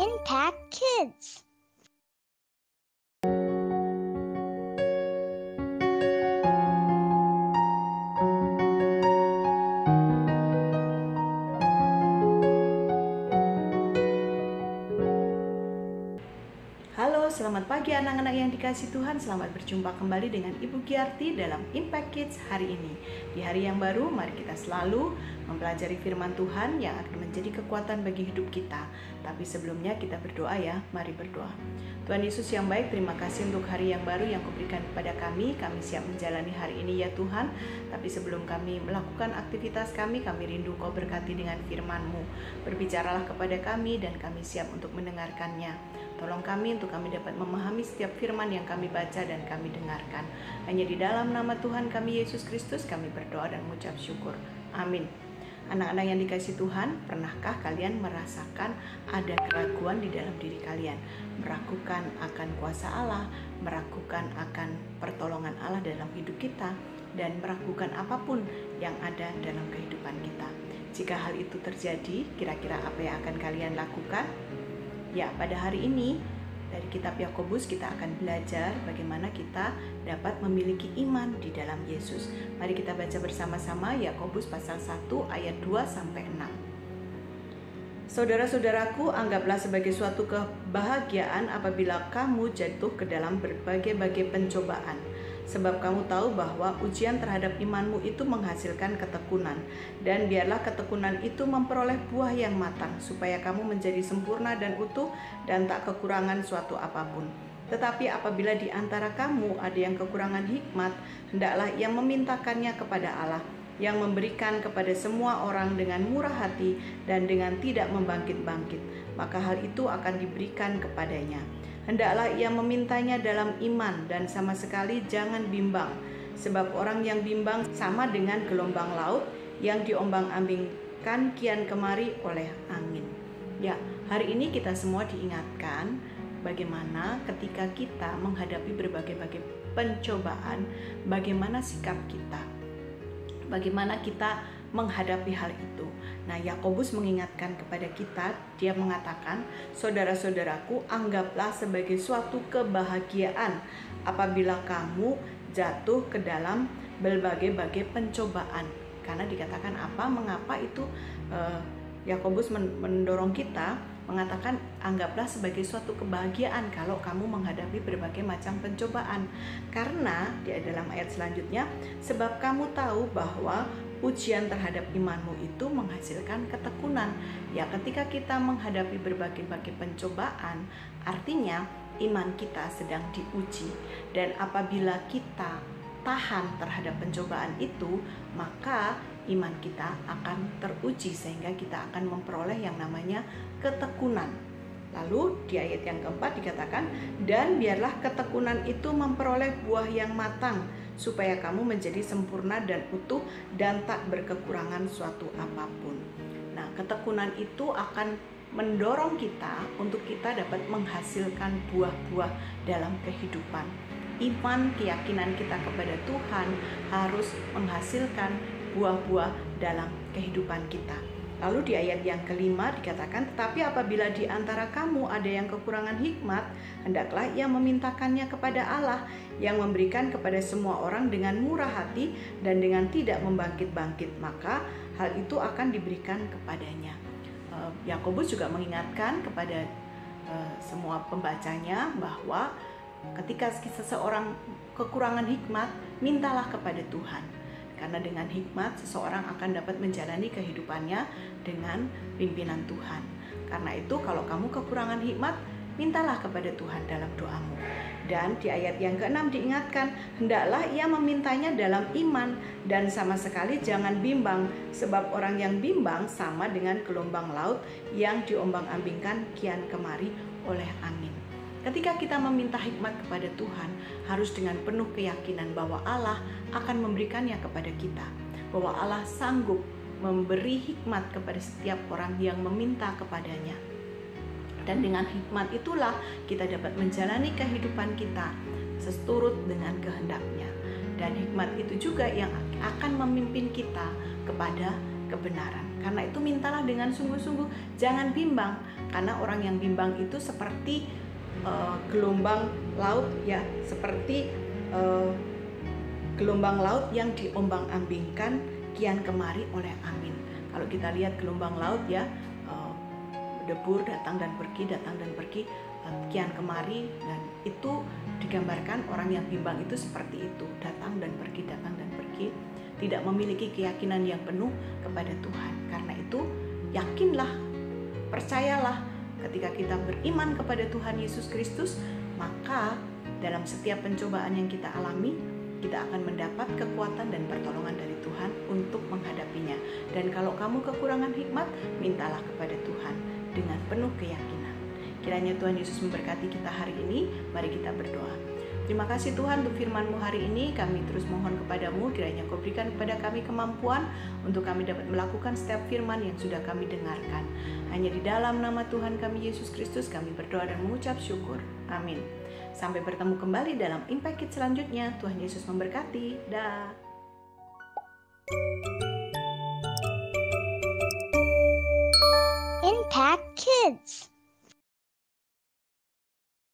Impact Kids. Halo, selamat pagi anak-anak yang dikasihi Tuhan. Selamat berjumpa kembali dengan Ibu Giarti dalam Impact Kids hari ini. Di hari yang baru, mari kita selalu mempelajari firman Tuhan yang akan menjadi kekuatan bagi hidup kita. Tapi sebelumnya kita berdoa ya, mari berdoa. Tuhan Yesus yang baik, terima kasih untuk hari yang baru yang Kau berikan kepada kami. Kami siap menjalani hari ini ya Tuhan. Tapi sebelum kami melakukan aktivitas kami rindu Kau berkati dengan firman-Mu. Berbicaralah kepada kami dan kami siap untuk mendengarkannya. Tolong kami untuk kami dapat memahami setiap firman yang kami baca dan kami dengarkan. Hanya di dalam nama Tuhan kami Yesus Kristus kami berdoa dan mengucap syukur. Amin. Anak-anak yang dikasihi Tuhan, pernahkah kalian merasakan ada keraguan di dalam diri kalian? Meragukan akan kuasa Allah, meragukan akan pertolongan Allah dalam hidup kita, dan meragukan apapun yang ada dalam kehidupan kita. Jika hal itu terjadi, kira-kira apa yang akan kalian lakukan? Ya, pada hari ini dari kitab Yakobus kita akan belajar bagaimana kita dapat memiliki iman di dalam Yesus. Mari kita baca bersama-sama Yakobus pasal 1 ayat 2 sampai 6. Saudara-saudaraku, anggaplah sebagai suatu kebahagiaan apabila kamu jatuh ke dalam berbagai-bagai pencobaan. Sebab kamu tahu bahwa ujian terhadap imanmu itu menghasilkan ketekunan. Dan biarlah ketekunan itu memperoleh buah yang matang, supaya kamu menjadi sempurna dan utuh dan tak kekurangan suatu apapun. Tetapi apabila di antara kamu ada yang kekurangan hikmat, hendaklah ia memintakannya kepada Allah, yang memberikan kepada semua orang dengan murah hati dan dengan tidak membangkit-bangkit, maka hal itu akan diberikan kepadanya. Hendaklah ia memintanya dalam iman dan sama sekali jangan bimbang, sebab orang yang bimbang sama dengan gelombang laut yang diombang-ambingkan kian kemari oleh angin. Ya, hari ini kita semua diingatkan bagaimana ketika kita menghadapi berbagai-bagai pencobaan, bagaimana sikap kita, bagaimana kita menghadapi hal itu. Nah, Yakobus mengingatkan kepada kita, dia mengatakan, saudara-saudaraku, anggaplah sebagai suatu kebahagiaan apabila kamu jatuh ke dalam berbagai-bagai pencobaan. Karena dikatakan apa? Mengapa itu Yakobus mendorong kita mengatakan anggaplah sebagai suatu kebahagiaan kalau kamu menghadapi berbagai macam pencobaan. Karena di dalam ayat selanjutnya, sebab kamu tahu bahwa ujian terhadap imanmu itu menghasilkan ketekunan. Ya, ketika kita menghadapi berbagai-bagai pencobaan, artinya iman kita sedang diuji. Dan apabila kita tahan terhadap pencobaan itu, maka iman kita akan teruji sehingga kita akan memperoleh yang namanya ketekunan. Lalu di ayat yang keempat dikatakan, dan biarlah ketekunan itu memperoleh buah yang matang, supaya kamu menjadi sempurna dan utuh dan tak berkekurangan suatu apapun. Nah, ketekunan itu akan mendorong kita untuk kita dapat menghasilkan buah-buah dalam kehidupan. Iman, keyakinan kita kepada Tuhan harus menghasilkan buah-buah dalam kehidupan kita. Lalu di ayat yang kelima dikatakan, tetapi apabila di antara kamu ada yang kekurangan hikmat, hendaklah ia memintakannya kepada Allah, yang memberikan kepada semua orang dengan murah hati dan dengan tidak membangkit-bangkit, maka hal itu akan diberikan kepadanya. Yakobus juga mengingatkan kepada semua pembacanya bahwa ketika seseorang kekurangan hikmat, mintalah kepada Tuhan. Karena dengan hikmat seseorang akan dapat menjalani kehidupannya dengan pimpinan Tuhan. Karena itu kalau kamu kekurangan hikmat, mintalah kepada Tuhan dalam doamu. Dan di ayat yang ke-6 diingatkan, hendaklah ia memintanya dalam iman dan sama sekali jangan bimbang, sebab orang yang bimbang sama dengan gelombang laut yang diombang-ambingkan kian kemari oleh angin. Ketika kita meminta hikmat kepada Tuhan, harus dengan penuh keyakinan bahwa Allah akan memberikannya kepada kita. Bahwa Allah sanggup memberi hikmat kepada setiap orang yang meminta kepadanya. Dan dengan hikmat itulah kita dapat menjalani kehidupan kita seturut dengan kehendak-Nya. Dan hikmat itu juga yang akan memimpin kita kepada kebenaran. Karena itu mintalah dengan sungguh-sungguh, jangan bimbang, karena orang yang bimbang itu seperti gelombang laut ya, seperti gelombang laut yang diombang-ambingkan kian kemari oleh angin. Kalau kita lihat gelombang laut ya, debur datang dan pergi, kian kemari, dan itu digambarkan orang yang bimbang itu seperti itu, datang dan pergi, tidak memiliki keyakinan yang penuh kepada Tuhan. Karena itu yakinlah, percayalah, ketika kita beriman kepada Tuhan Yesus Kristus, maka dalam setiap pencobaan yang kita alami, kita akan mendapat kekuatan dan pertolongan dari Tuhan untuk menghadapinya. Dan kalau kamu kekurangan hikmat, mintalah kepada Tuhan dengan penuh keyakinan. Kiranya Tuhan Yesus memberkati kita hari ini. Mari kita berdoa. Terima kasih Tuhan untuk firman-Mu hari ini. Kami terus mohon kepadamu, kiranya Kau berikan kepada kami kemampuan untuk kami dapat melakukan setiap firman yang sudah kami dengarkan. Hanya di dalam nama Tuhan kami Yesus Kristus kami berdoa dan mengucap syukur. Amin. Sampai bertemu kembali dalam Impact Kids selanjutnya. Tuhan Yesus memberkati. Dah. Impact Kids.